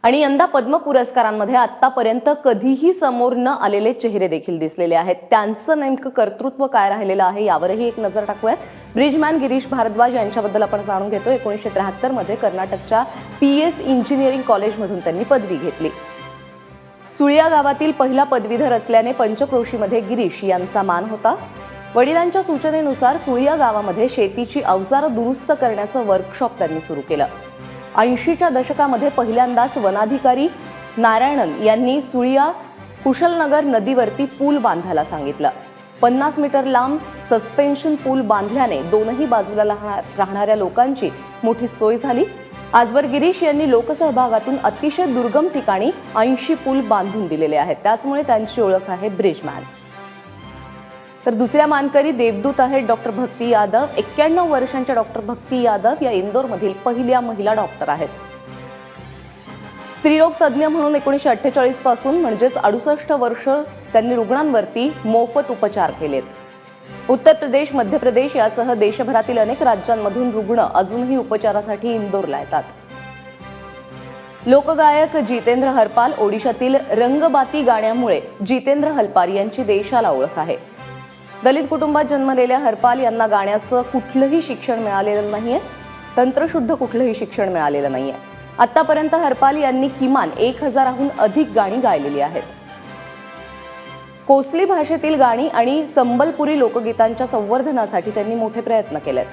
आणि यंदा पद्म पुरस्कारांमध्ये आतापर्यंत कधीही समोर न आलेले चेहरे देखील दिसलेले आहेत। त्यांचं नेमकं कर्तृत्व काय राहिलेलं आहे यावरही एक नजर टाकूयात। ब्रिजमॅन गिरीश भारद्वाज यांच्याबद्दल आपण जाणून घेतो। 1973 मध्ये कर्नाटकच्या PS इंजिनिअरिंग कॉलेजमधून त्यांनी पदवी घेतली। सुळिया गावातील पहिला पदवीधर असल्याने पंचक्रोशीमध्ये गिरीश यांचा मान होता। वडिलांच्या सूचनेनुसार सुळिया गावामध्ये शेतीची अवजारं दुरुस्त करण्याचं वर्कशॉप त्यांनी सुरू केलं। 80च्या दशकामध्ये पहिल्यांदाच वनाधिकारी नारायणन यांनी सुळिया कुशलनगर नदीवरती पूल बांधायला सांगितलं। 50 मीटर लांब सस्पेन्शन पूल बांधल्याने दोनही बाजूला राहणाऱ्या लोकांची मोठी सोय झाली। आजवर गिरीश यांनी लोकसहभागातून अतिशय दुर्गम ठिकाणी 80 पूल बांधून दिलेले आहेत। त्याचमुळे त्यांची ओळख आहे ब्रिजमॅन। तर दुसऱ्या मानकरी देवदूत आहेत डॉक्टर भक्ती यादव। 91 वर्षांच्या डॉक्टर भक्ती यादव या इंदोरमधील पहिल्या महिला डॉक्टर आहेत। स्त्रीरोग तज्ज्ञ म्हणून 1948 पासून म्हणजेच 68 वर्ष त्यांनी रुग्णांवरती मोफत उपचार केलेत। उत्तर प्रदेश, मध्य प्रदेश यासह देशभरातील अनेक राज्यांमधून रुग्ण अजूनही उपचारासाठी इंदोरला येतात। लोकगायक जितेंद्र हरपाल ओडिशातील रंगबाती गाण्यामुळे जितेंद्र हरपाल यांची देशाला ओळख आहे। दलित कुटुंबात जन्मलेल्या हरपाल यांना गाण्याचं कुठलंही शिक्षण मिळालेलं नाहीये, तंत्रशुद्ध कुठलंही शिक्षण मिळालेलं नाहीये। आतापर्यंत हरपाल यांनी किमान 1000हून अधिक गाणी गायलेली आहेत। कोसली भाषेतील गाणी आणि संबलपुरी लोकगीतांच्या संवर्धनासाठी त्यांनी मोठे प्रयत्न केलेत।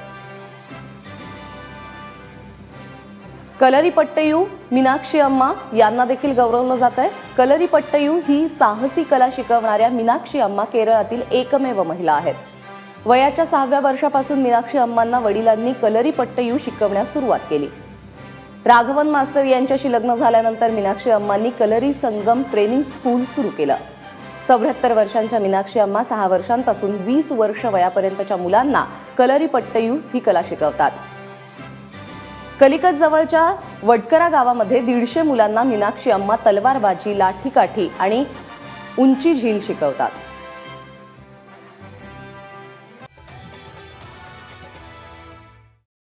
कलरीपट्टयू मीनाक्षी अम्मा यांना देखील गौरवलं जात आहे। कलरीपट्टयू ही साहसी कला शिकवणाऱ्या मीनाक्षी अम्मा केरळातील एकमेव महिला आहेत। वयाच्या 6व्या वर्षापासून मीनाक्षी अम्मांना वडिलांनी कलरीपट्टयू शिकवण्यास सुरुवात केली। राघवन मास्टर यांच्याशी लग्न झाल्यानंतर मीनाक्षी अम्मांनी कलरी संगम ट्रेनिंग स्कूल सुरू केलं। 74 वर्षांच्या मीनाक्षी अम्मा 6 वर्षांपासून 20 वर्ष वयापर्यंतच्या मुलांना कलरीपट्टयू ही कला शिकवतात। कलिकत जवळच्या वडकरा गावामध्ये 150 मुलांना मीनाक्षी अम्मा तलवारबाजी, लाठीकाठी आणि उंची झील शिकवतात।